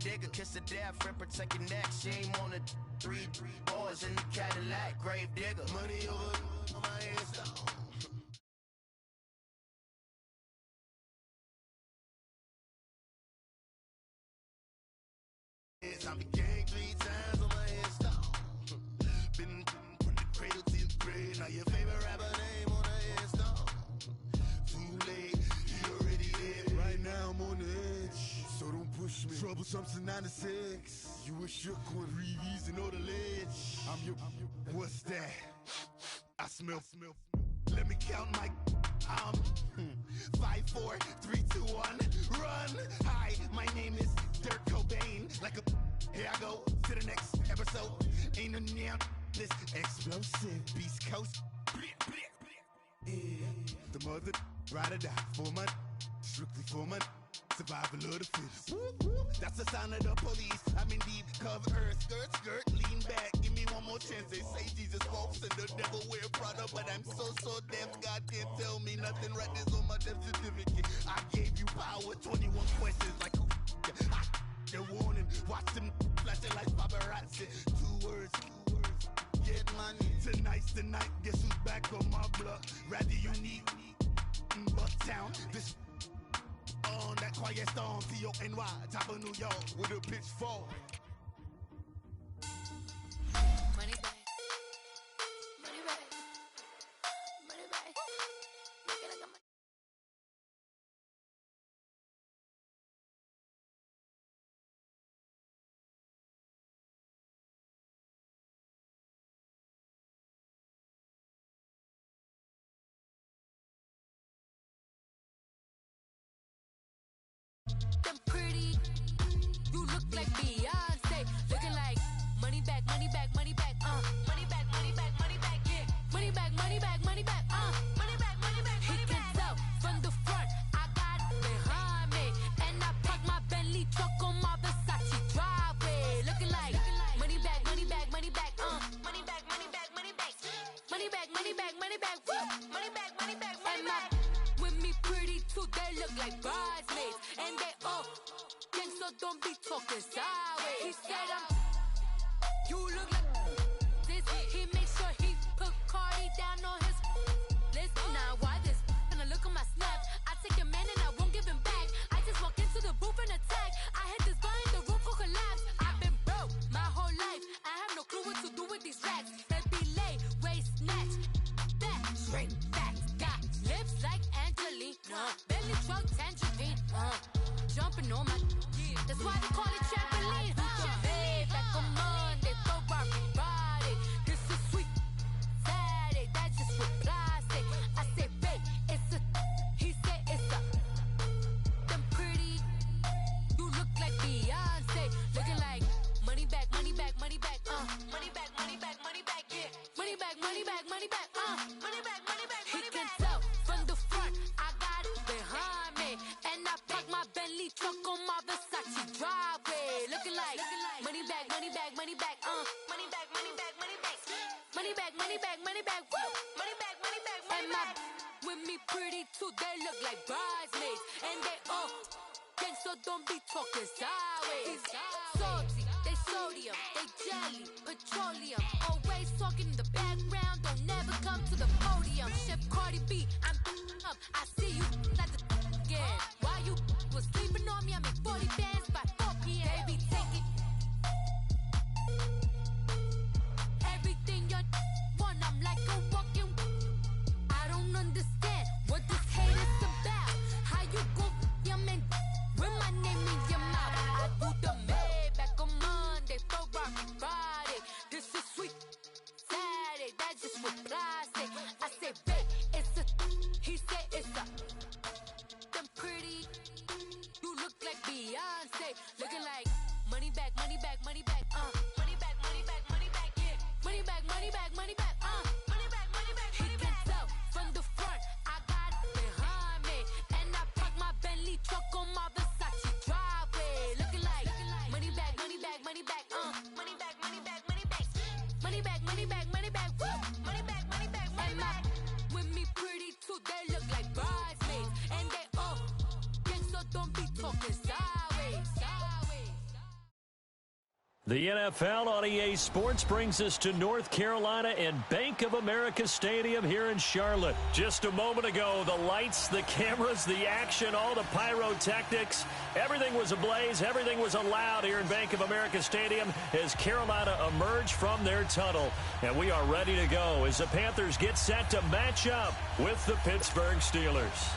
digger. Kiss the death friend, protect your neck. She ain't on the 3 boys in the Cadillac. Grave digger. Money over my headstone. I be gang 3 times on my headstone. Been from the cradle to the grave. Now your favorite rapper name on the headstone. Too late, he already dead. Right now I'm on the edge, so don't push me. Troublesome to 96. You a shook one, Reeves and all the ledge. I'm your, what's that? I smell. Let me count my. 5, 4, 3, 2, 1, run. Hi, my name is Dirk Cobain. Like a, here I go to the next episode. Ain't no damn this explosive Beast Coast. Yeah. The mother ride or die for my, strictly for my. Survival of the fittest. That's the sound of the police. I'm in deep cover earth. Skirt, lean back. Give me one more chance. They say Jesus walks and the devil wear Prada, but I'm so deaf. God can't tell me nothing. Right there's on my death certificate. I gave you power. 21 questions like who? The warning. Watch them flashing like paparazzi. 2 words. Get money. Tonight's the night. Guess who's back on my block? Rather unique. Bucktown. This. On that quiet storm, T-O-N-Y, top of New York, with a pitchfork. Money back, money back, money back. Make it like a money. Them pretty, you look like Beyonce. Looking like money back, money back, money back, money back, money back, money back, yeah. Money back, money back, money back, money back, money back, money back. He can tell from the front, I got it behind me. And I park my Bentley truck on my Versace driveway. Looking like money back, money back, money back, money back, money back, money back. Money back, money back, money back, money back, money back, money back. With me pretty too, they look like bridesmaids. And they all gang, so don't be talking sideways. He said you look like this. He make sure he put Cardi down on his list. Now why this? And I look at my snap. I take a man and I won't give him back. I just walk into the booth and attack. I hit this bar in the roof will collapse. I've been broke my whole life. I have no clue what to do with these racks. That be lay, waist snatch, that straight back. Got lips like Angelina, belly truck tangerine. Jumping on my, that's why they call it trampoline. Trampoline, back on Monday, throw everybody. This is sweet Saturday, that's just what I say. I say, babe, it's a, he said it's a. Them pretty, you look like Beyonce. Looking like money back, money back, money back, money back, money back, money back, yeah. Money back, money back, money back, money back, money back, money back. He can tell from the front, I got it behind me. And I park my Bentley truck on my Versace driveway. Looking like money back, money back, money back, money back, money back, money back, money back, money back, money back, woo, money back, money back, money back. With me pretty too, they look like bridesmaids. And they all gang, so don't be talking sideways. Salty, they sodium, they jelly, petroleum. Always talking in the background, don't never come to the podium. Chef Cardi B, I'm up, I see you like the again. While you was sleeping on me, I make 40 bands by 4 p.m. Baby, take it. Everything you want, I'm like a walking. I don't understand what this hate is about. How you go, your man, with my name in your mouth. I do the Maybach on Monday, throw everybody. This is sweet Saturday, that's just what I say. I say, babe, it's a, he said it's a. Them pretty, you look like Beyonce. Looking like money back, money back, money back, money back, money back, money back, yeah. Money back, money back, money back, money back, money back, money back. He can tell from the front, I got it behind me. And I park my Bentley truck on my Versace driveway. Looking like money back, money back, money back, money back, money back, money back, money back, money back, money back, woo, money back, money back, money back. With me pretty too, they look like bridesmaids. And they all gang, so don't be talking sideways. The NFL on EA Sports brings us to North Carolina and Bank of America Stadium here in Charlotte. Just a moment ago, the lights, the cameras, the action, all the pyrotechnics, everything was ablaze, everything was allowed here in Bank of America Stadium as Carolina emerged from their tunnel. And we are ready to go as the Panthers get set to match up with the Pittsburgh Steelers.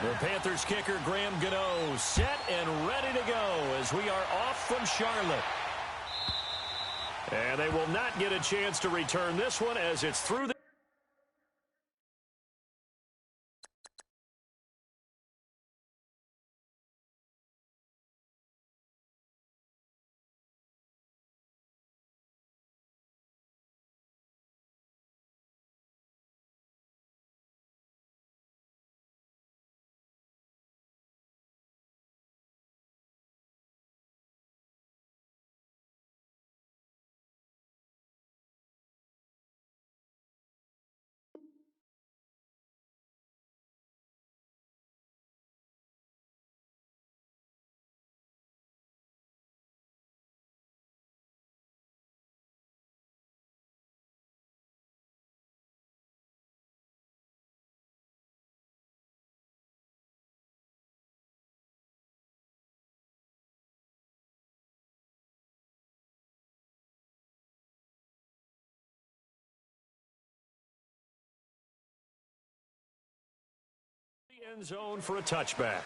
The Panthers kicker, Graham Gano, set and ready to go as we are off from Charlotte. And they will not get a chance to return this one as it's through the... end zone for a touchback.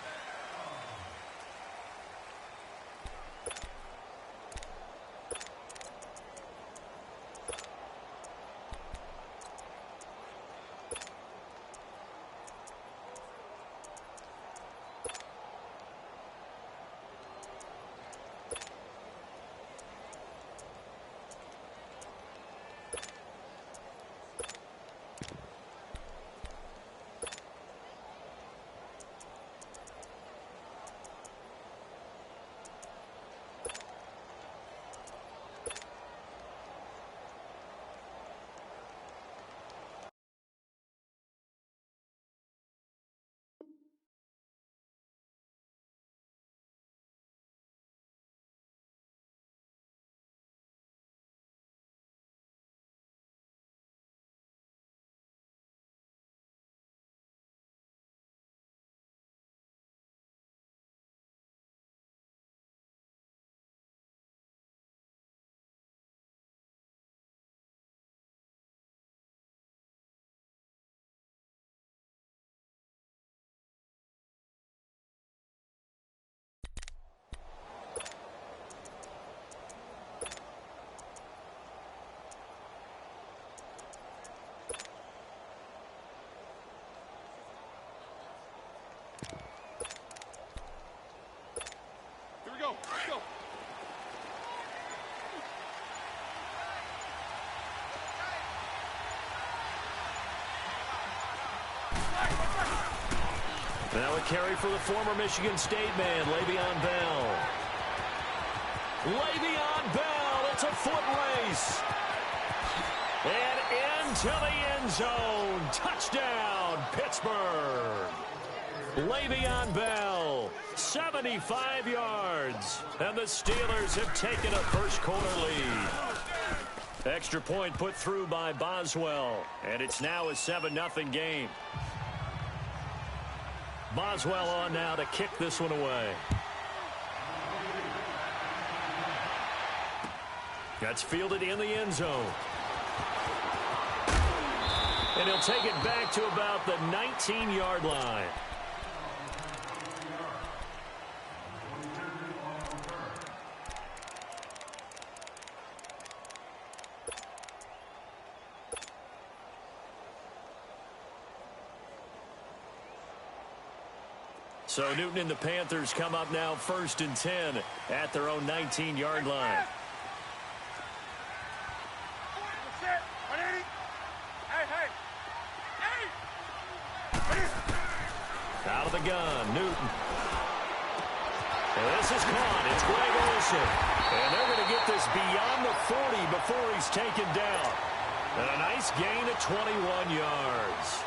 Let's go. Now a carry for the former Michigan State man, Le'Veon Bell. Le'Veon Bell, it's a foot race. And into the end zone. Touchdown, Pittsburgh. Le'Veon Bell, 75 yards. And the Steelers have taken a first quarter lead. Extra point put through by Boswell. And it's now a 7-0 game. Boswell on now to kick this one away. That's fielded in the end zone. And he'll take it back to about the 19-yard line. So Newton and the Panthers come up now 1st and 10 at their own 19-yard line. Out of the gun, Newton. And this is caught. It's Greg Olsen. And they're going to get this beyond the 40 before he's taken down. And a nice gain of 21 yards.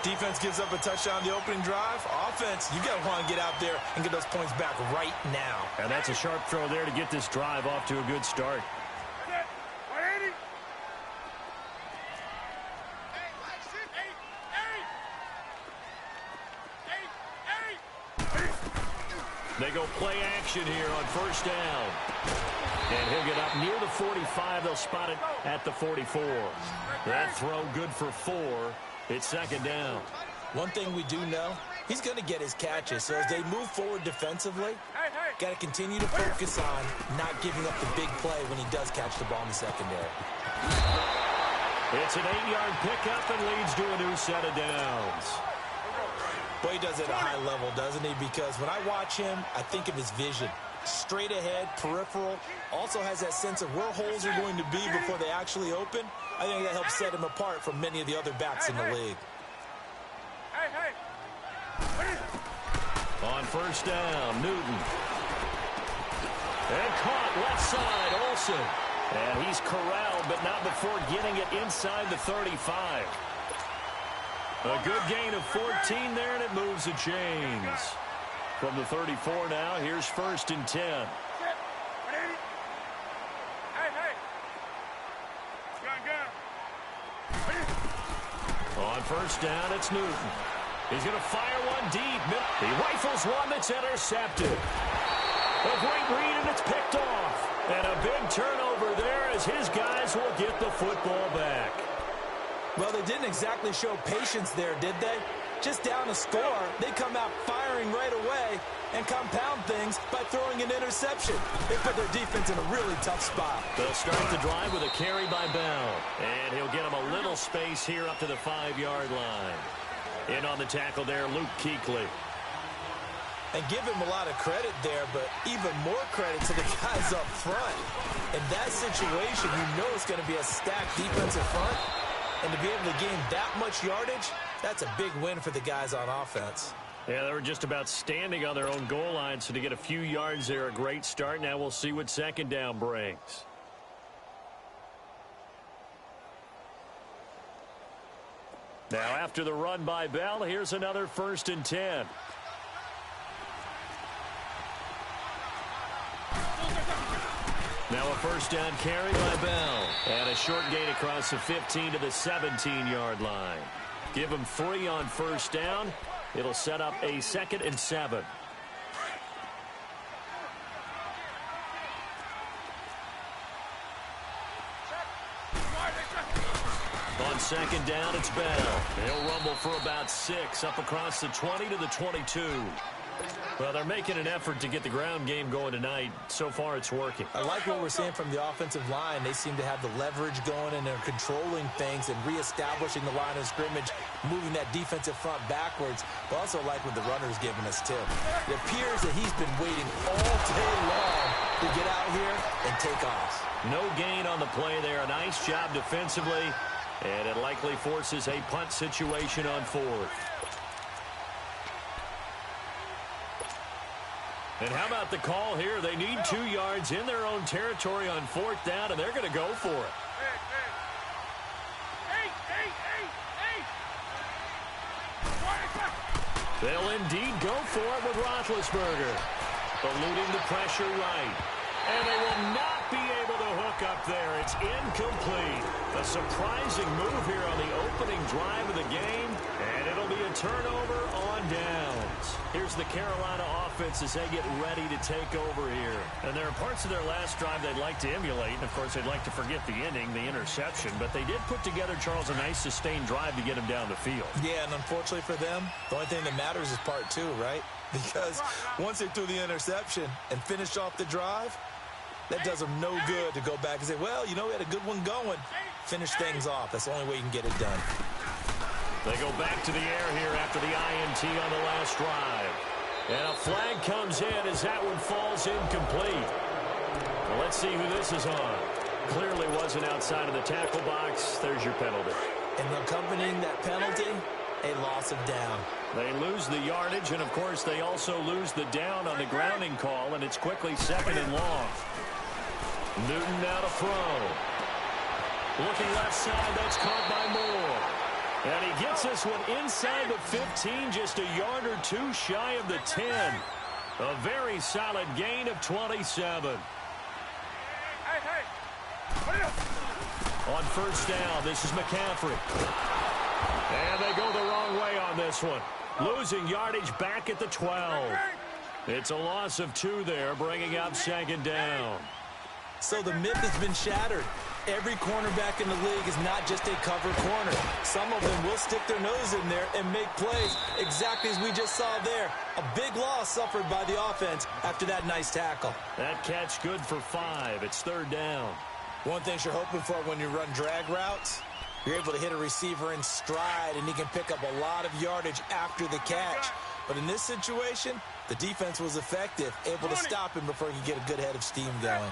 Defense gives up a touchdown the opening drive. Offense, you got to want to get out there and get those points back right now. And that's a sharp throw there to get this drive off to a good start. They go play action here on first down. And he'll get up near the 45. They'll spot it at the 44. That throw good for 4. It's second down. One thing we do know, he's going to get his catches. So as they move forward defensively, got to continue to focus on not giving up the big play when he does catch the ball in the secondary. It's an 8-yard pickup and leads to a new set of downs. Boy, he does it at a high level, doesn't he? Because when I watch him, I think of his vision. Straight ahead, peripheral, also has that sense of where holes are going to be before they actually open. I think that helps set him apart from many of the other backs in the league. On first down, Newton. And caught left side, Olsen. And he's corralled, but not before getting it inside the 35. A good gain of 14 there, and it moves the chains. From the 34 now, here's first and 10. On first down, it's Newton. He's going to fire one deep. He rifles one that's intercepted. A great read, and it's picked off. And a big turnover there as his guys will get the football back. Well, they didn't exactly show patience there, did they? Just down a score, they come out firing right away and compound things by throwing an interception. They put their defense in a really tough spot. They'll start the drive with a carry by Bell. And he'll get him a little space here up to the 5-yard line. In on the tackle there, Luke Kuechly. And give him a lot of credit there, but even more credit to the guys up front. In that situation, you know it's going to be a stacked defensive front. And to be able to gain that much yardage, that's a big win for the guys on offense. Yeah, they were just about standing on their own goal line, so to get a few yards there, a great start. Now we'll see what second down brings. Now after the run by Bell, here's another first and 10. Now a first down carry by Bell. And a short gain across the 15 to the 17-yard line. Give him 3 on first down. It'll set up a 2nd and 7. On second down, it's Bell. He'll rumble for about 6 up across the 20 to the 22. Well, they're making an effort to get the ground game going tonight. So far, it's working. I like what we're seeing from the offensive line. They seem to have the leverage going, and they're controlling things and reestablishing the line of scrimmage, moving that defensive front backwards. But also like what the runner's giving us, too. It appears that he's been waiting all day long to get out here and take off. No gain on the play there. A nice job defensively, and it likely forces a punt situation on 4th. And how about the call here? They need 2 yards in their own territory on 4th down, and they're going to go for it. They'll indeed go for it with Roethlisberger. Eluding the pressure right. And they will not be able to hook up there. It's incomplete. A surprising move here on the opening drive of the game. And it'll be a turnover on downs. Here's the Carolina offense as they get ready to take over here. And there are parts of their last drive they'd like to emulate. And, of course, they'd like to forget the ending, the interception. But they did put together, Charles, a nice sustained drive to get them down the field. Yeah, and unfortunately for them, the only thing that matters is part 2, right? Because once they threw the interception and finished off the drive, that does them no good to go back and say, well, you know, we had a good one going. Finish things off. That's the only way you can get it done. They go back to the air here after the INT on the last drive. And a flag comes in as that one falls incomplete. Well, let's see who this is on. Clearly wasn't outside of the tackle box. There's your penalty. And accompanying that penalty, a loss of down. They lose the yardage, and, of course, they also lose the down on the grounding call, and it's quickly 2nd and long. Newton now to throw. Looking left side, that's caught by Moore. And he gets this one inside the 15, just a yard or two shy of the 10. A very solid gain of 27. On first down, this is McCaffrey. And they go the wrong way on this one. Losing yardage back at the 12. It's a loss of 2 there, bringing up second down. So the myth has been shattered. Every cornerback in the league is not just a cover corner. Some of them will stick their nose in there and make plays, exactly as we just saw there. A big loss suffered by the offense after that nice tackle. That catch good for 5. It's third down. One thing you're hoping for when you run drag routes, you're able to hit a receiver in stride, and he can pick up a lot of yardage after the catch. But in this situation, the defense was effective, able to stop him before he could get a good head of steam going.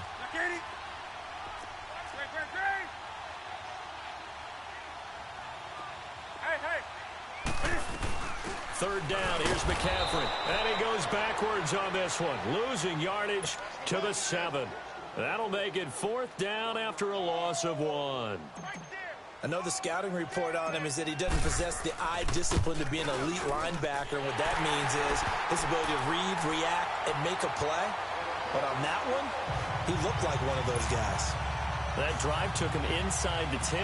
Third down, here's McCaffrey. And he goes backwards on this one, losing yardage to the 7. That'll make it fourth down after a loss of 1. Another scouting report on him is that he doesn't possess the eye discipline to be an elite linebacker. And what that means is his ability to read, react, and make a play. But on that one, he looked like one of those guys. That drive took him inside the 10.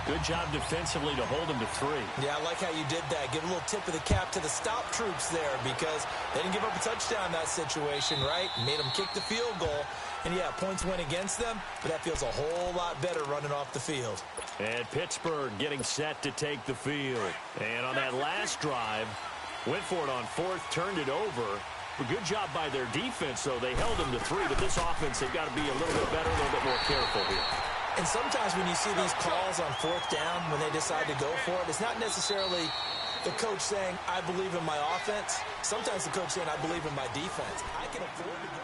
Good job defensively to hold him to 3. Yeah, I like how you did that. Give a little tip of the cap to the stop troops there, because they didn't give up a touchdown in that situation, right? Made them kick the field goal. And, yeah, points went against them, but that feels a whole lot better running off the field. And Pittsburgh getting set to take the field. And on that last drive, went for it on 4th, turned it over. A good job by their defense, though. They held them to 3, but this offense, they've got to be a little bit better, a little bit more careful here. And sometimes when you see these calls on 4th down, when they decide to go for it, it's not necessarily the coach saying, I believe in my offense. Sometimes the coach saying, I believe in my defense. I can afford to go.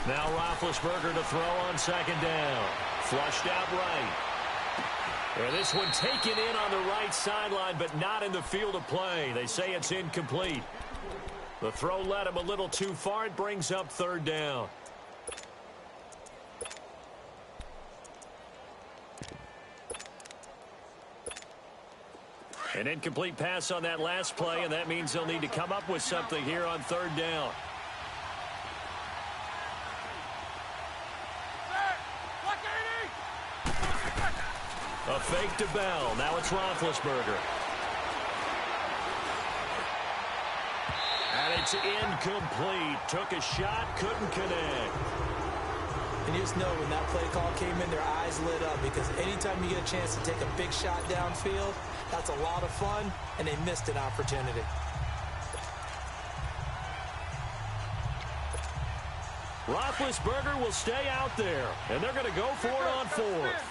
Now Roethlisberger to throw on second down. Flushed out right. And this one taken in on the right sideline, but not in the field of play. They say it's incomplete. The throw led him a little too far. It brings up third down. An incomplete pass on that last play, and that means they'll need to come up with something here on third down. A fake to Bell. Now it's Roethlisberger. And it's incomplete. Took a shot, couldn't connect. And you just know when that play call came in, their eyes lit up, because anytime you get a chance to take a big shot downfield, that's a lot of fun, and they missed an opportunity. Roethlisberger will stay out there, and they're going to go for it on 4th.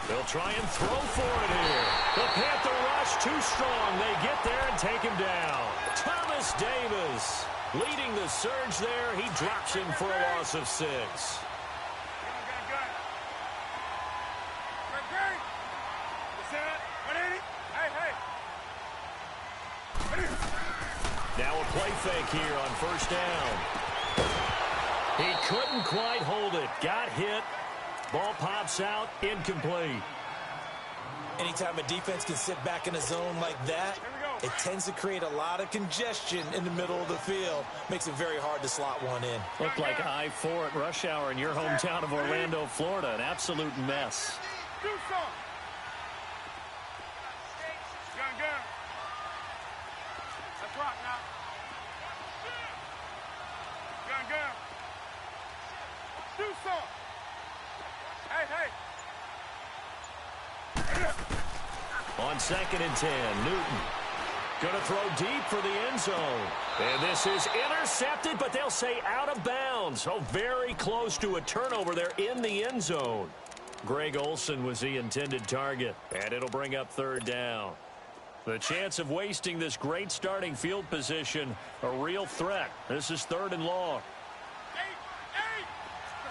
They'll try and throw for it here. The Panther rush too strong. They get there and take him down. Thomas Davis leading the surge there. He drops him for a loss of 6. Now a play fake here on first down. He couldn't quite hold it. Got hit. Ball pops out, incomplete. Anytime a defense can sit back in a zone like that, it tends to create a lot of congestion in the middle of the field. Makes it very hard to slot one in. Looked like I-4 at rush hour in your hometown of Orlando, Florida. An absolute mess. Let's rock now. Gun. Do something. Hey. On 2nd and 10, Newton. Going to throw deep for the end zone. And this is intercepted, but they'll say out of bounds. Oh, very close to a turnover there in the end zone. Greg Olsen was the intended target, and it'll bring up third down. The chance of wasting this great starting field position, a real threat. This is 3rd and long. 8.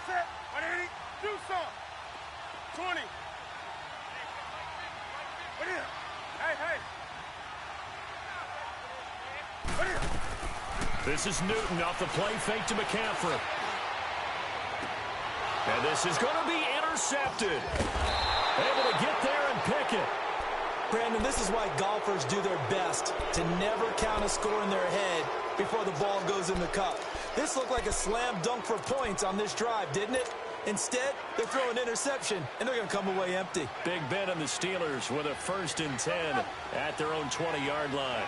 That's it. 180. Do some. 20. What is it? Hey. What is it? This is Newton off the play fake to McCaffrey. And this is going to be intercepted. Able to get there and pick it. Brandon, this is why golfers do their best to never count a score in their head before the ball goes in the cup. This looked like a slam dunk for points on this drive, didn't it? Instead, they throw an interception, and they're going to come away empty. Big Ben and the Steelers with a 1st and 10 at their own 20-yard line.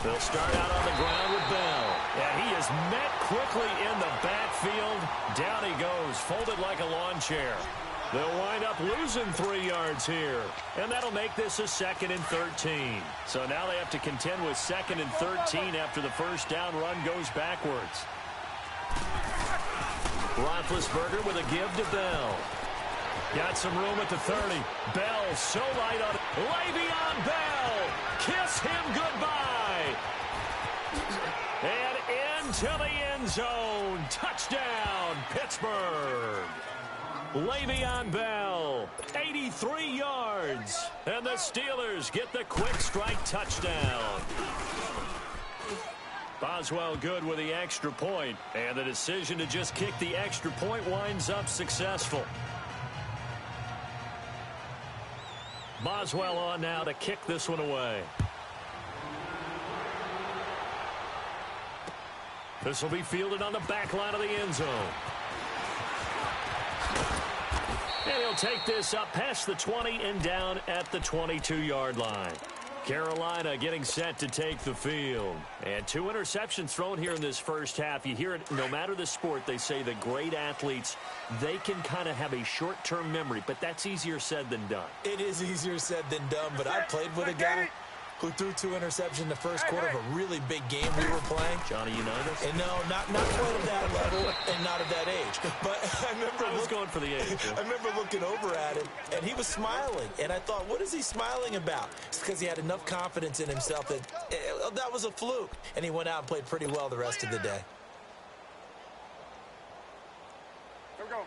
They'll start out on the ground with Bell. And he is met quickly in the backfield. Down he goes, folded like a lawn chair. They'll wind up losing 3 yards here. And that'll make this a 2nd and 13. So now they have to contend with 2nd and 13 after the first down run goes backwards. Roethlisberger with a give to Bell. Got some room at the 30. Bell so light on it. Le'Veon Bell. Kiss him goodbye. And into the end zone. Touchdown, Pittsburgh. Le'Veon Bell, 83 yards. And the Steelers get the quick strike touchdown. Boswell good with the extra point. And the decision to just kick the extra point winds up successful. Boswell on now to kick this one away. This will be fielded on the back line of the end zone. And he'll take this up past the 20 and down at the 22-yard line. Carolina getting set to take the field. And 2 interceptions thrown here in this first half. You hear it, no matter the sport, they say the great athletes, they can kind of have a short-term memory, but that's easier said than done. It is easier said than done, but I played with a guy who threw 2 interceptions in the first quarter of a really big game we were playing. Johnny Unitas? And no, not quite of that level and not of that age. But I was going for the age. I remember looking over at him, and he was smiling. And I thought, what is he smiling about? It's because he had enough confidence in himself that that was a fluke. And he went out and played pretty well the rest of the day. Here we go.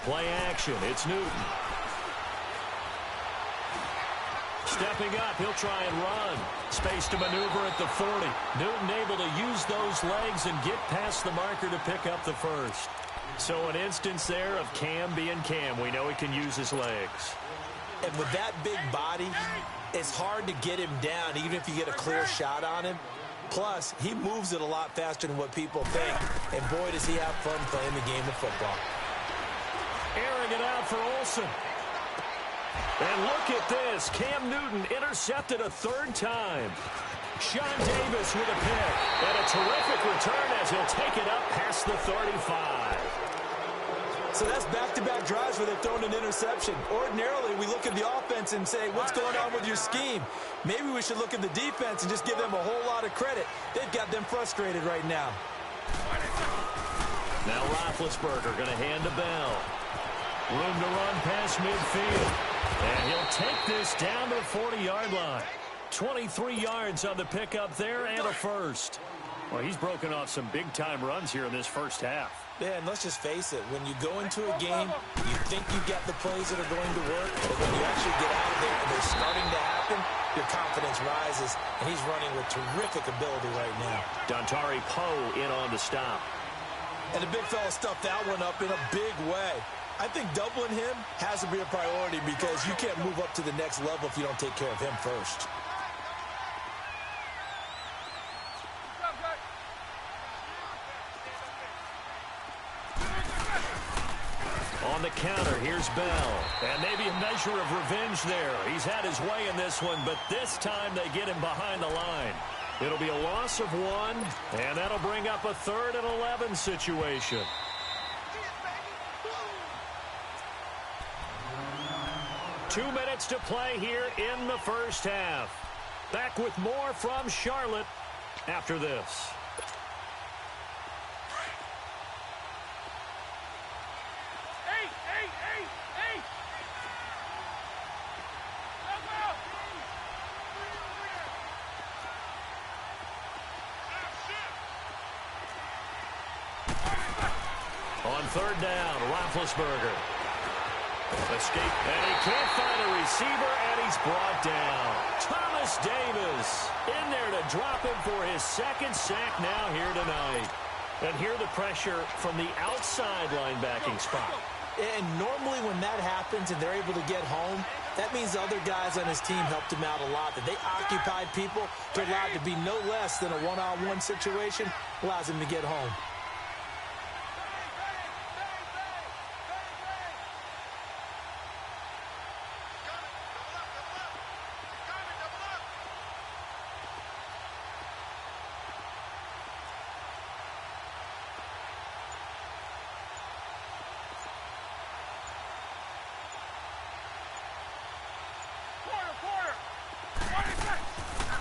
Play action. It's Newton. Stepping up, he'll try and run. Space to maneuver at the 40. Newton able to use those legs and get past the marker to pick up the first. So an instance there of Cam being Cam. We know he can use his legs. And with that big body, it's hard to get him down, even if you get a clear shot on him. Plus, he moves it a lot faster than what people think. And boy, does he have fun playing the game of football. Airing it out for Olsen. And look at this. Cam Newton intercepted a 3rd time. Sean Davis with a pick. And a terrific return as he'll take it up past the 35. So that's back-to-back drives where they've thrown an interception. Ordinarily, we look at the offense and say, what's going on with your scheme? Maybe we should look at the defense and just give them a whole lot of credit. They've got them frustrated right now. Now Roethlisberger going to hand to Bell. Room to run past midfield. And he'll take this down to the 40-yard line. 23 yards on the pickup there and a first. Well, he's broken off some big-time runs here in this first half. Yeah, and let's just face it. When you go into a game, you think you've got the plays that are going to work. But when you actually get out of there and they're starting to happen, your confidence rises. And he's running with terrific ability right now. Dontari Poe in on the stop. And the big fella stuffed that one up in a big way. I think doubling him has to be a priority because you can't move up to the next level if you don't take care of him first. On the counter, here's Bell. And maybe a measure of revenge there. He's had his way in this one, but this time they get him behind the line. It'll be a loss of 1, and that'll bring up a 3rd and 11 situation. Two minutes to play here in the first half. Back with more from Charlotte after this. On 3rd down, Roethlisberger. Escape, and he can't find a receiver, and he's brought down. Thomas Davis in there to drop him for his 2nd sack now here tonight. And here the pressure from the outside linebacking spot. And normally when that happens and they're able to get home, that means the other guys on his team helped him out a lot. That they occupied people to allow it to be no less than a one-on-one situation, allows him to get home.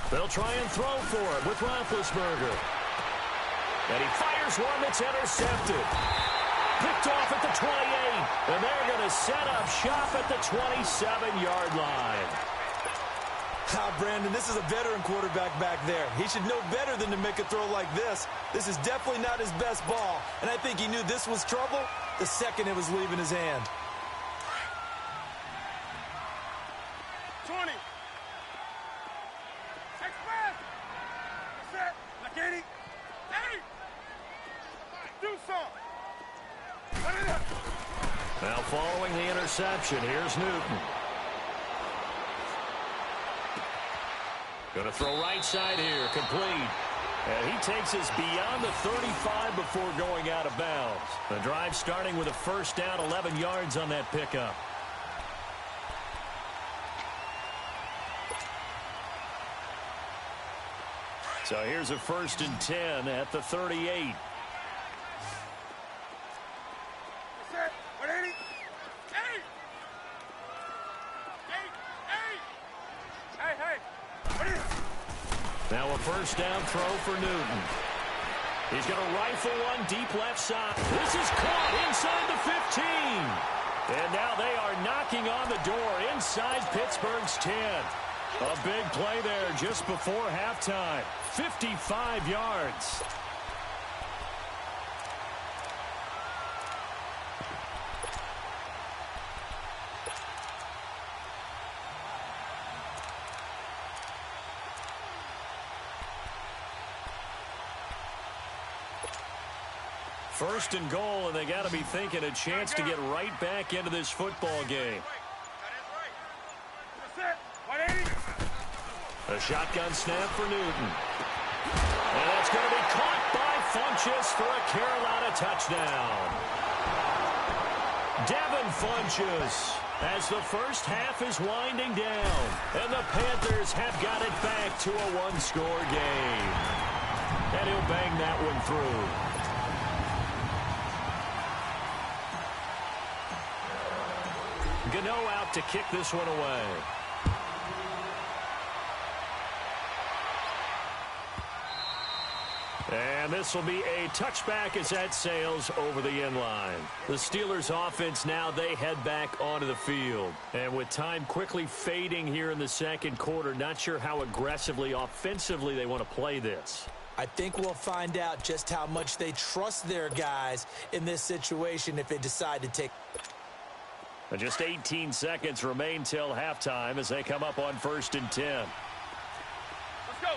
They'll try and throw for it with Roethlisberger. And he fires one that's intercepted. Picked off at the 28. And they're going to set up shop at the 27-yard line. Brandon, this is a veteran quarterback back there. He should know better than to make a throw like this. This is definitely not his best ball. And I think he knew this was trouble the second it was leaving his hand. 20. Now following the interception, here's Newton. Going to throw right side here, complete. And he takes us beyond the 35 before going out of bounds. The drive starting with a 1st down, 11 yards on that pickup. So here's a 1st and 10 at the 38. Now a 1st down throw for Newton. He's going to rifle one deep left side. This is caught inside the 15. And now they are knocking on the door inside Pittsburgh's 10. A big play there just before halftime. 55 yards. First and goal, and they got to be thinking a chance to get right back into this football game. A shotgun snap for Newton. And that's going to be caught by Funchess for a Carolina touchdown. Devin Funchess as the first half is winding down. And the Panthers have got it back to a one-score game. And he'll bang that one through. Gano out to kick this one away. And this will be a touchback as that sails over the end line. The Steelers offense now, they head back onto the field. And with time quickly fading here in the second quarter, not sure how aggressively, offensively they want to play this. I think we'll find out just how much they trust their guys in this situation if they decide to take. And just 18 seconds remain till halftime as they come up on 1st and 10. Let's go.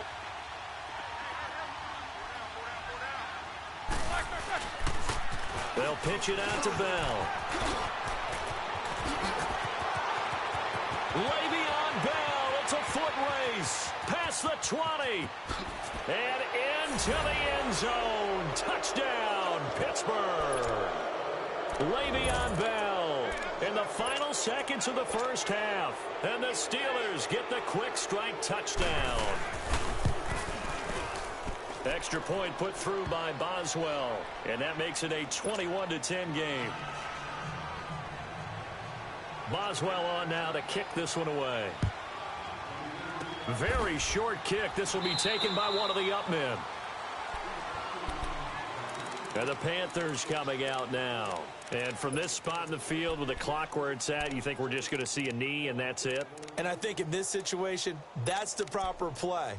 They'll pitch it out to Bell. Le'Veon Bell, it's a foot race. Past the 20. And into the end zone. Touchdown, Pittsburgh. Le'Veon Bell in the final seconds of the first half. And the Steelers get the quick strike touchdown. Extra point put through by Boswell, and that makes it a 21-10 game. Boswell on now to kick this one away. Very short kick. This will be taken by one of the up men. And the Panthers coming out now. And from this spot in the field with the clock where it's at, you think we're just going to see a knee and that's it? And I think in this situation, that's the proper play.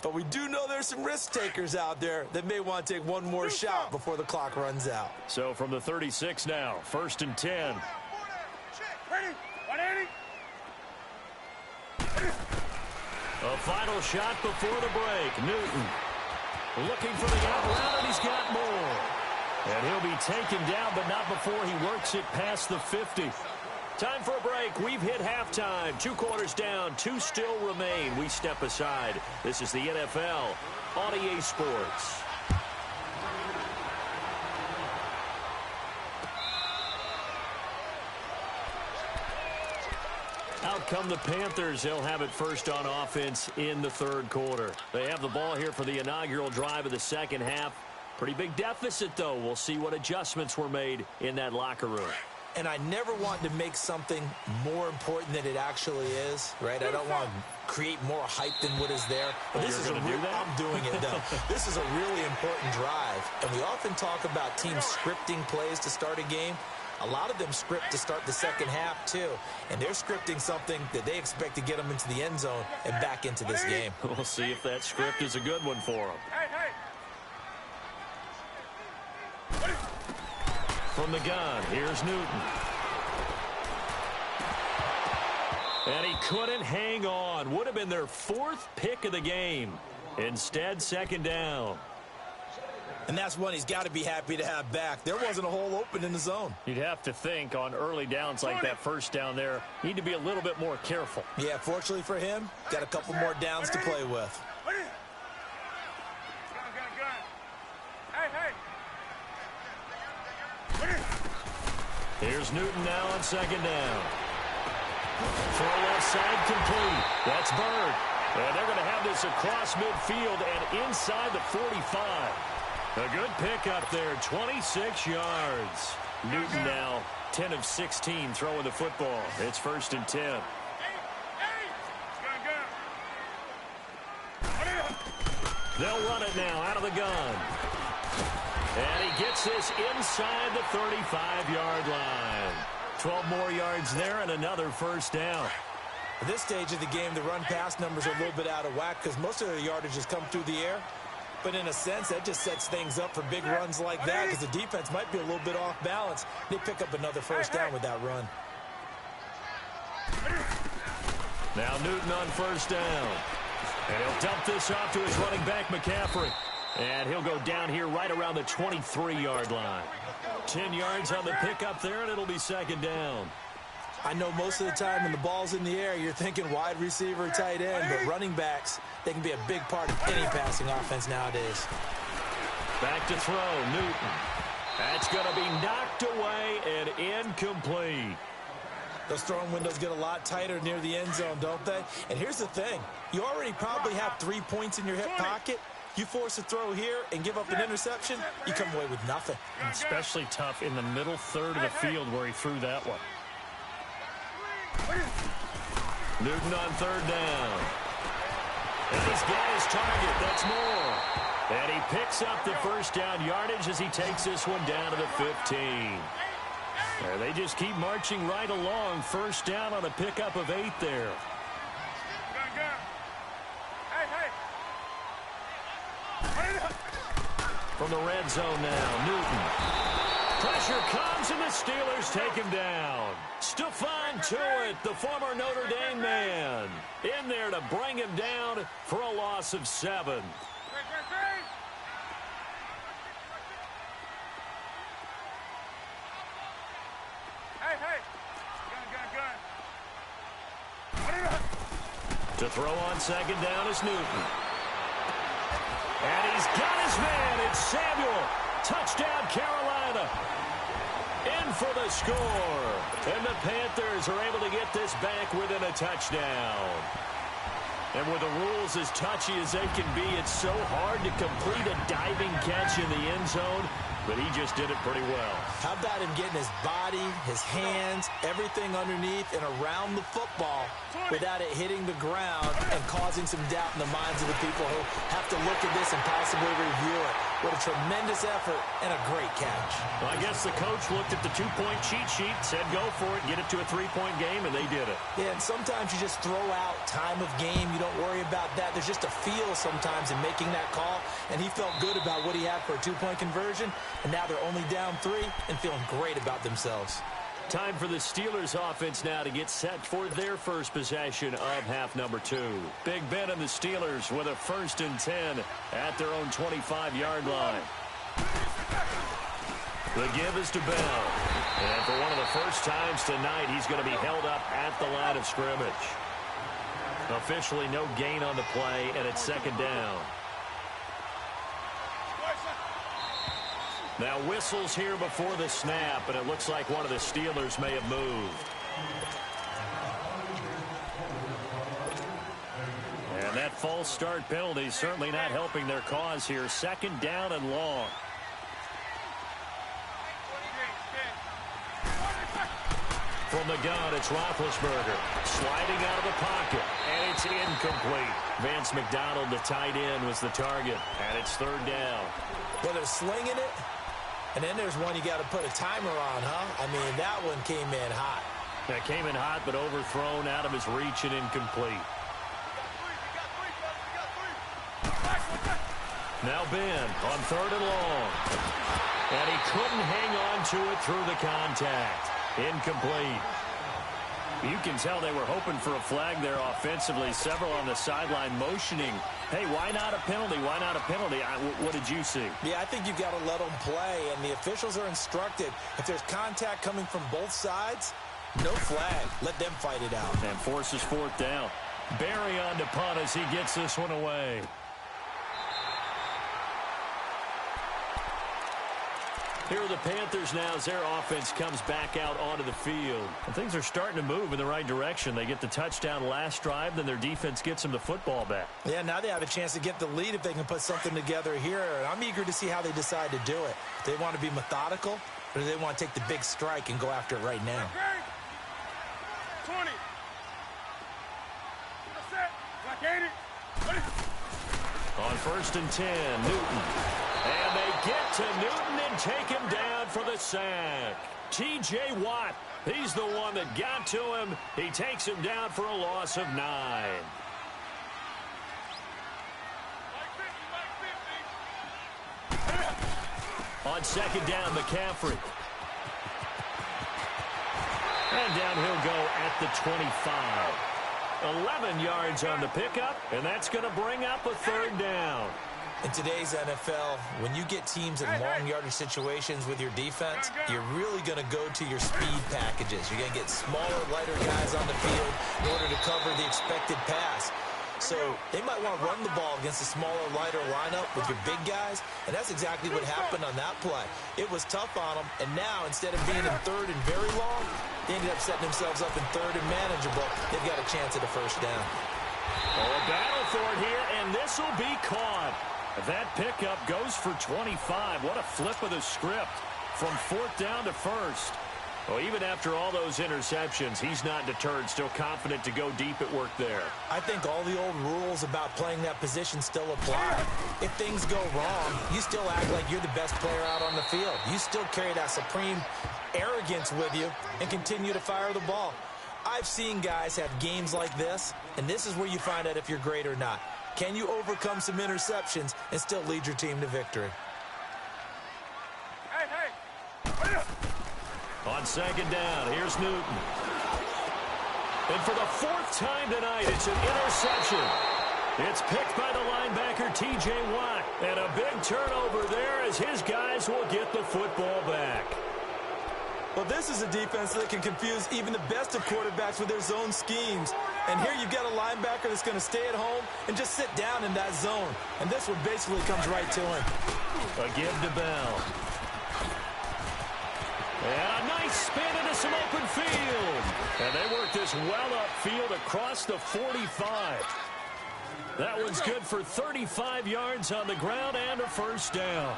But we do know there's some risk takers out there that may want to take one more shot before the clock runs out. So from the 36 now, 1st and 10. Ready? 180. A final shot before the break. Newton looking for the out route, and he's got more. And he'll be taken down, but not before he works it past the 50. Time for a break. We've hit halftime. 2 quarters down. 2 still remain. We step aside. This is the NFL on EA Sports. Out come the Panthers. They'll have it first on offense in the 3rd quarter. They have the ball here for the inaugural drive of the 2nd half. Pretty big deficit, though. We'll see what adjustments were made in that locker room. And I never want to make something more important than it actually is, right? I don't want to create more hype than what is there. But this is I'm doing it, though. This is a really important drive. And we often talk about teams scripting plays to start a game. A lot of them script to start the 2nd half, too. And they're scripting something that they expect to get them into the end zone and back into this game. We'll see if that script is a good one for them. From the gun, here's Newton. And he couldn't hang on. Would have been their 4th pick of the game. Instead, 2nd down. And that's one he's got to be happy to have back. There wasn't a hole open in the zone. You'd have to think on early downs like that first down there, need to be a little bit more careful. Yeah, fortunately for him, got a couple more downs to play with. Here's Newton now on 2nd down. Throw left side complete. That's Bird. And they're going to have this across midfield and inside the 45. A good pick up there, 26 yards. Newton now 10 of 16 throwing the football. It's 1st and 10. They'll run it now out of the gun. And he gets this inside the 35-yard line. 12 more yards there and another 1st down. At this stage of the game, the run-pass numbers are a little bit out of whack because most of their yardage has come through the air. But in a sense, that just sets things up for big runs like that because the defense might be a little bit off balance. They pick up another 1st down with that run. Now Newton on 1st down. And he'll dump this off to his running back, McCaffrey. And he'll go down here right around the 23-yard line. 10 yards on the pickup there, and it'll be 2nd down. I know most of the time when the ball's in the air, you're thinking wide receiver, tight end, but running backs, they can be a big part of any passing offense nowadays. Back to throw, Newton. That's going to be knocked away and incomplete. Those throwing windows get a lot tighter near the end zone, don't they? And here's the thing. You already probably have 3 points in your hip pocket. You force a throw here and give up an interception, you come away with nothing. And especially tough in the middle 3rd of the field where he threw that one. Newton on 3rd down. And he's got his target. That's more. And he picks up the 1st down yardage as he takes this one down to the 15. And they just keep marching right along. 1st down on a pickup of 8 there. From the red zone now, Newton. Pressure comes and the Steelers take him down. Stephon Tuitt, the former Notre Dame man, in there to bring him down for a loss of 7. To throw on 2nd down is Newton. And he's got his man. It's Samuel. Touchdown, Carolina. In for the score. And the Panthers are able to get this back within a touchdown. And with the rules as touchy as they can be, it's so hard to complete a diving catch in the end zone, but he just did it pretty well. How about him getting his body, his hands, everything underneath and around the football without it hitting the ground and causing some doubt in the minds of the people who have to look at this and possibly review it. What a tremendous effort and a great catch. Well, I guess the coach looked at the two-point cheat sheet, said go for it, get it to a three-point game, and they did it. Yeah, and sometimes you just throw out time of game. You don't worry about that. There's just a feel sometimes in making that call, and he felt good about what he had for a two-point conversion, and now they're only down 3 and feeling great about themselves. Time for the Steelers offense now to get set for their first possession of half number 2. Big Ben and the Steelers with a 1st and 10 at their own 25-yard line. The give is to Bell. And for one of the first times tonight, he's going to be held up at the line of scrimmage. Officially no gain on the play, and it's 2nd down. Now whistles here before the snap, and it looks like one of the Steelers may have moved. And that false start penalty certainly not helping their cause here. 2nd down and long. From the gun, it's Roethlisberger sliding out of the pocket, and it's incomplete. Vance McDonald, the tight end, was the target, and it's 3rd down. Well, they're slinging it. And then there's one you got to put a timer on, huh? I mean, that one came in hot. That came in hot, but overthrown out of his reach and incomplete. Now Ben on 3rd and long. And he couldn't hang on to it through the contact. Incomplete. You can tell they were hoping for a flag there offensively. Several on the sideline motioning, hey, why not a penalty? Why not a penalty? What did you see? Yeah, I think you've got to let them play, and the officials are instructed. If there's contact coming from both sides, no flag. Let them fight it out. And forces 4th down. Barry on to punt as he gets this one away. Here are the Panthers now as their offense comes back out onto the field. And things are starting to move in the right direction. They get the touchdown last drive, then their defense gets them the football back. Yeah, now they have a chance to get the lead if they can put something together here. And I'm eager to see how they decide to do it. Do they want to be methodical, or do they want to take the big strike and go after it right now? 20. That's it. On 1st and 10, Newton. And they get to Newton and take him down for the sack. T.J. Watt, he's the one that got to him. He takes him down for a loss of 9. On 2nd down, McCaffrey. And down he'll go at the 25. 11 yards on the pickup, and that's going to bring up a 3rd down. In today's NFL, when you get teams in long yardage situations with your defense, you're really going to go to your speed packages. You're going to get smaller, lighter guys on the field in order to cover the expected pass. So they might want to run the ball against a smaller, lighter lineup with your big guys, and that's exactly what happened on that play. It was tough on them, and now instead of being in 3rd and very long, they ended up setting themselves up in 3rd and manageable. They've got a chance at a 1st down. Oh, a battle for it here, and this will be caught. That pickup goes for 25. What a flip of the script from 4th down to 1st. Well, even after all those interceptions, he's not deterred, still confident to go deep at work there. I think all the old rules about playing that position still apply. If things go wrong, you still act like you're the best player out on the field. You still carry that supreme arrogance with you and continue to fire the ball. I've seen guys have games like this, and this is where you find out if you're great or not. Can you overcome some interceptions and still lead your team to victory? Hey. On 2nd down, here's Newton. And for the 4th time tonight, it's an interception. It's picked by the linebacker, T.J. Watt. And a big turnover there as his guys will get the football back. Well, this is a defense that can confuse even the best of quarterbacks with their zone schemes. And here you've got a linebacker that's going to stay at home and just sit down in that zone. And this one basically comes right to him. A give to Bell. And a nice spin into some open field. And they work this well upfield across the 45. That one's good for 35 yards on the ground and a first down.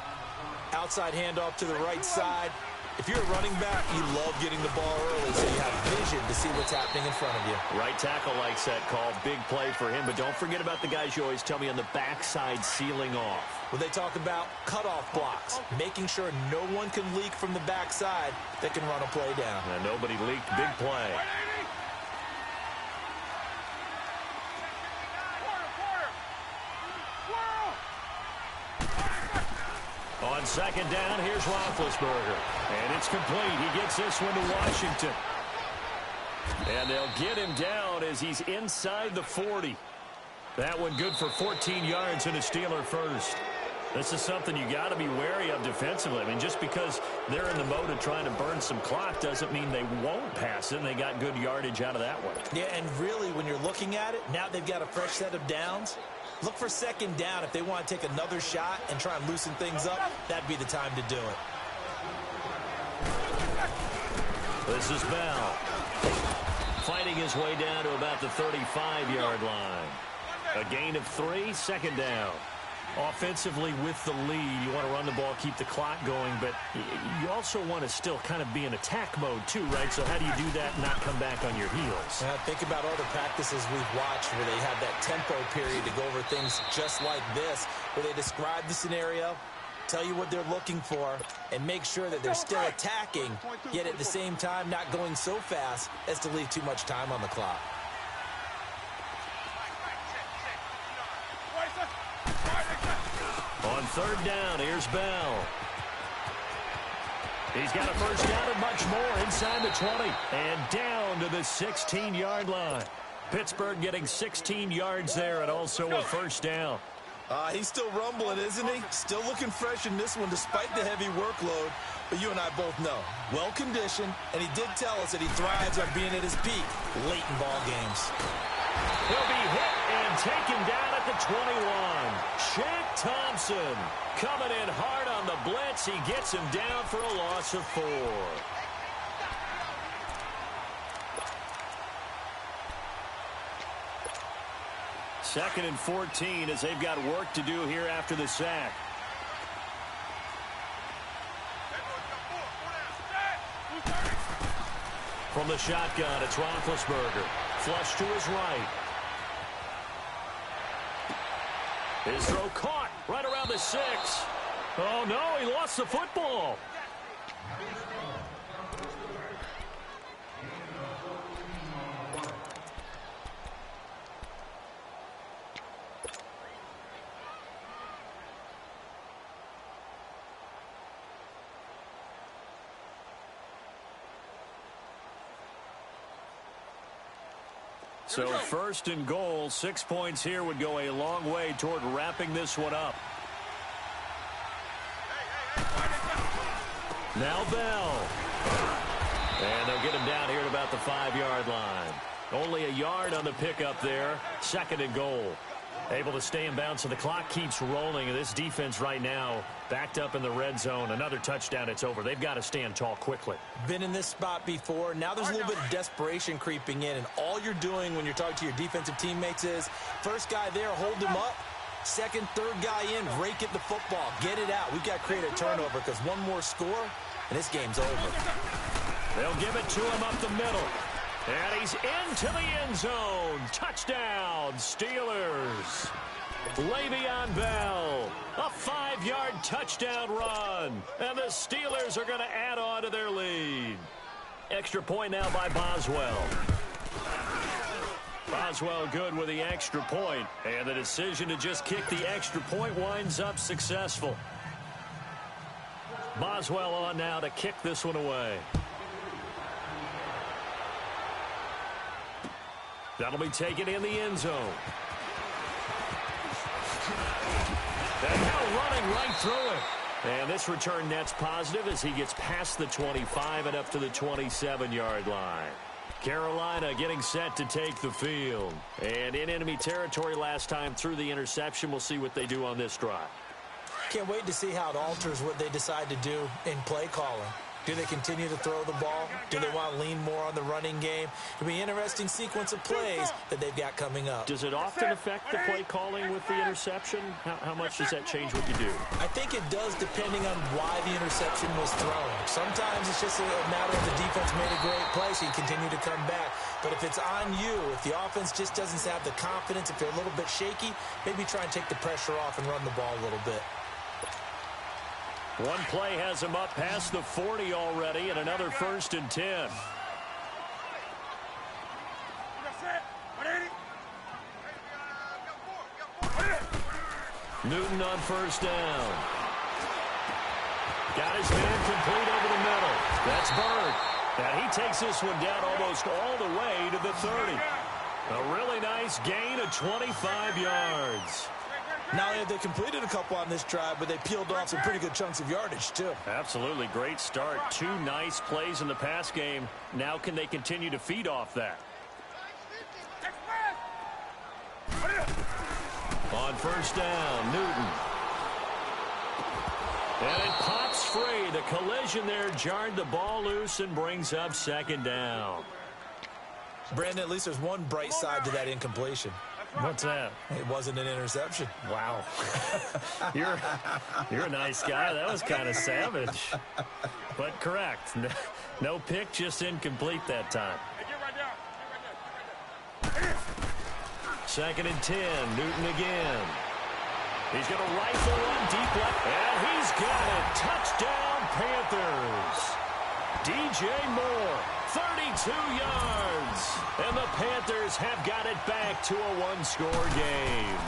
Outside handoff to the right side. If you're a running back, you love getting the ball early so you have vision to see what's happening in front of you. Right tackle likes that call. Big play for him. But don't forget about the guys you always tell me on the backside sealing off. Well, they talk about cutoff blocks, making sure no one can leak from the backside that can run a play down. And nobody leaked. Big play. On second down, here's Roethlisberger. And it's complete. He gets this one to Washington. And they'll get him down as he's inside the 40. That one good for 14 yards and a Steeler first. This is something you got to be wary of defensively. I mean, just because they're in the mode of trying to burn some clock doesn't mean they won't pass it, and they got good yardage out of that one. Yeah, and really, when you're looking at it, now they've got a fresh set of downs. Look for second down if they want to take another shot and try and loosen things up. That'd be the time to do it. This is Bell. Fighting his way down to about the 35-yard line. A gain of 3, second down. Offensively with the lead, you want to run the ball, keep the clock going, but you also want to still kind of be in attack mode too, right? So how do you do that and not come back on your heels? Think about other practices we've watched where they have that tempo period to go over things just like this, where they describe the scenario, tell you what they're looking for, and make sure that they're still attacking, yet at the same time not going so fast as to leave too much time on the clock. On third down, here's Bell. He's got a first down and much more inside the 20. And down to the 16-yard line. Pittsburgh getting 16 yards there and also a first down. He's still rumbling, isn't he? Still looking fresh in this one despite the heavy workload. But you and I both know, well-conditioned, and he did tell us that he thrives on being at his peak late in ball games. He'll be hit and taken down at the 21. Shaq Thompson coming in hard on the blitz. He gets him down for a loss of 4. Second and 14 as they've got work to do here after the sack. From the shotgun, it's Roethlisberger. Flush to his right. His throw caught right around the 6. Oh, no, he lost the football. So first and goal, 6 points here would go a long way toward wrapping this one up. Now Bell. And they'll get him down here at about the 5-yard line. Only a yard on the pickup there. Second and goal. Able to stay in bounds, so the clock keeps rolling. And this defense right now backed up in the red zone. Another touchdown, it's over. They've got to stand tall quickly. Been in this spot before. Now there's a little bit of desperation creeping in. And all you're doing when you're talking to your defensive teammates is, first guy there, hold him up. Second, third guy in, rake at the football. Get it out. We've got to create a turnover because one more score, and this game's over. They'll give it to him up the middle. And he's into the end zone. Touchdown, Steelers. Le'Veon Bell, a 5-yard touchdown run. And the Steelers are going to add on to their lead. Extra point now by Boswell. Boswell good with the extra point. And the decision to just kick the extra point winds up successful. Boswell on now to kick this one away. That'll be taken in the end zone. And now running right through it. And this return net's positive as he gets past the 25 and up to the 27-yard line. Carolina getting set to take the field. And in enemy territory last time through the interception. We'll see what they do on this drive. Can't wait to see how it alters what they decide to do in play calling. Do they continue to throw the ball? Do they want to lean more on the running game? It'll be an interesting sequence of plays that they've got coming up. Does it often affect the play calling with the interception? How much does that change what you do? I think it does, depending on why the interception was thrown. Sometimes it's just a matter of the defense made a great play, so you continue to come back. But if it's on you, if the offense just doesn't have the confidence, if they're a little bit shaky, maybe try and take the pressure off and run the ball a little bit. One play has him up past the 40 already, and another 1st and 10. Newton on 1st down. Got his man complete over the middle. That's Bird. And he takes this one down almost all the way to the 30. A really nice gain of 25 yards. Not only have they completed a couple on this drive, but they peeled off some pretty good chunks of yardage, too. Absolutely. Great start. 2 nice plays in the pass game. Now can they continue to feed off that? On 1st down, Newton. And it pops free. The collision there jarred the ball loose and brings up 2nd down. Brandon, at least there's one bright side to that incompletion. What's that? It wasn't an interception. Wow. You're a nice guy. That was kind of savage. But correct. No pick, just incomplete that time. 2nd and 10. Newton again. He's going to rifle one deep left. And he's got it. Touchdown, Panthers. DJ Moore, 32 yards. And the Panthers have got it back to a 1-score game.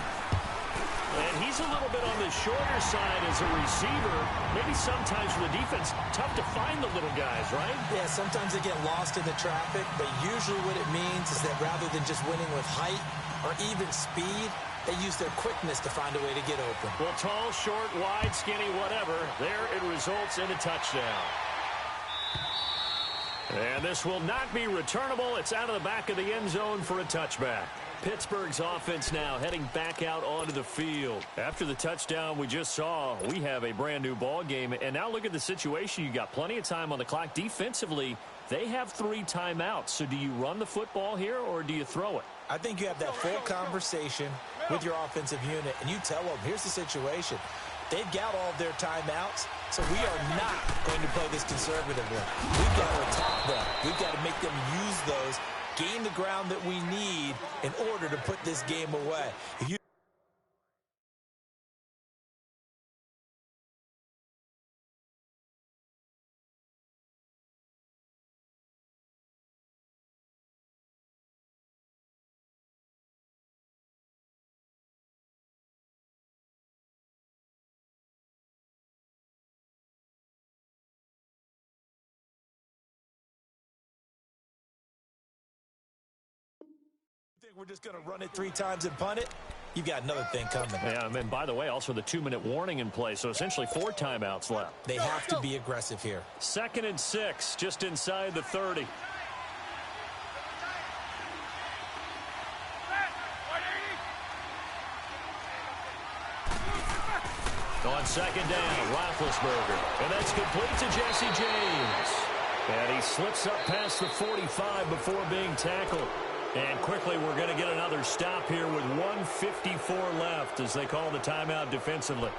And he's a little bit on the shorter side as a receiver. Maybe sometimes for the defense, tough to find the little guys, right? Yeah, sometimes they get lost in the traffic, but usually what it means is that rather than just winning with height or even speed, they use their quickness to find a way to get open. Well, tall, short, wide, skinny, whatever, there it results in a touchdown. And this will not be returnable. It's out of the back of the end zone for a touchback. Pittsburgh's offense now heading back out onto the field. After the touchdown we just saw, we have a brand new ball game. And now look at the situation. You got plenty of time on the clock. Defensively, they have 3 timeouts. So do you run the football here or do you throw it? I think you have that full conversation with your offensive unit, and you tell them, here's the situation. They've got all of their timeouts, so we are not going to play this conservatively. We've got to attack them. We've got to make them use those, gain the ground that we need in order to put this game away. If you think we're just going to run it 3 times and punt it, you've got another thing coming. Yeah, and by the way, also the 2-minute warning in play, so essentially 4 timeouts left. They have to be aggressive here. 2nd and 6, just inside the 30. On 2nd down, Roethlisberger. And that's complete to Jesse James. And he slips up past the 45 before being tackled. And quickly, we're going to get another stop here with 1:54 left as they call the timeout defensively.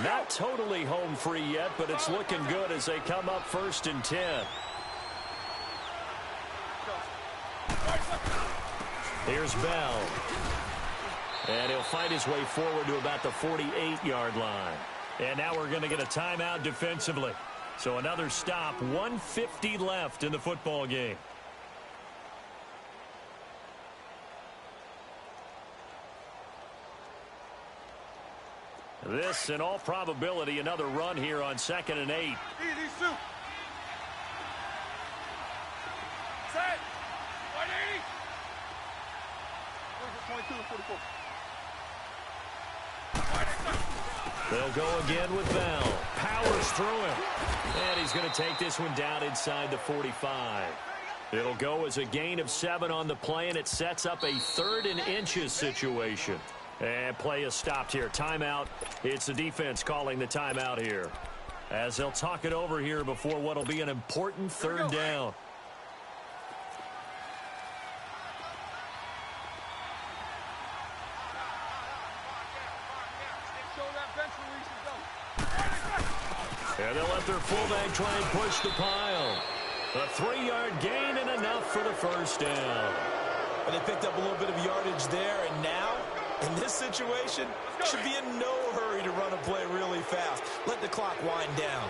Not totally home free yet, but it's looking good as they come up 1st and 10. Here's Bell. And he'll fight his way forward to about the 48-yard line. And now we're going to get a timeout defensively. So another stop, 1:50 left in the football game. This, in all probability, another run here on 2nd and 8. Easy, shoot. Set. 180. 22 to 44. They'll go again with Bell. Powers through him. And he's going to take this one down inside the 45. It'll go as a gain of 7 on the play, and it sets up a 3rd and inches situation. And play is stopped here. Timeout. It's the defense calling the timeout here, as they'll talk it over here before what will be an important third down. And they'll let their fullback try and push the pile. A 3-yard gain and enough for the first down. And they picked up a little bit of yardage there, and now, in this situation, should be in no hurry to run a play really fast. Let the clock wind down.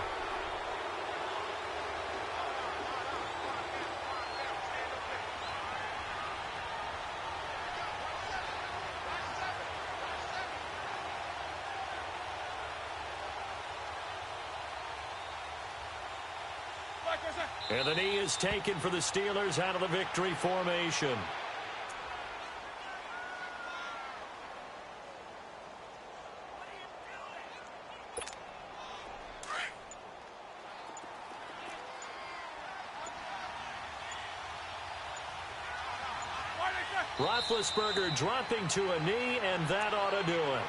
And the knee is taken for the Steelers out of the victory formation. Roethlisberger dropping to a knee, and that ought to do it.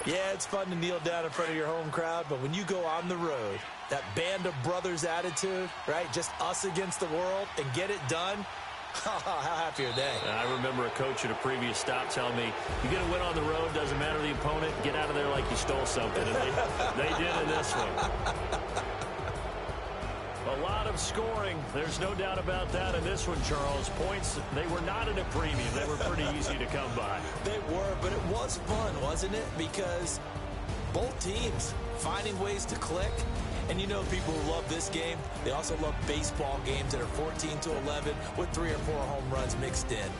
Yeah, it's fun to kneel down in front of your home crowd, but when you go on the road, that band of brothers attitude, right? Just us against the world and get it done. How happy are they? I remember a coach at a previous stop telling me, you get a win on the road, doesn't matter the opponent, get out of there like you stole something. And they did in this one. A lot of scoring. There's no doubt about that in this one, Charles. Points, they were not at a premium. They were pretty easy to come by. They were, but it was fun, wasn't it? Because both teams finding ways to click. And you know people who love this game, they also love baseball games that are 14-11 with 3 or 4 home runs mixed in.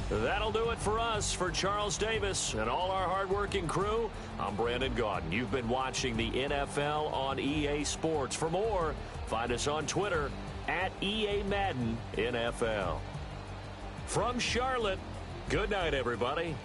That'll do it for us. For Charles Davis and all our hardworking crew, I'm Brandon Gaudin. You've been watching the NFL on EA Sports. For more, find us on Twitter at EA Madden NFL. From Charlotte, good night, everybody.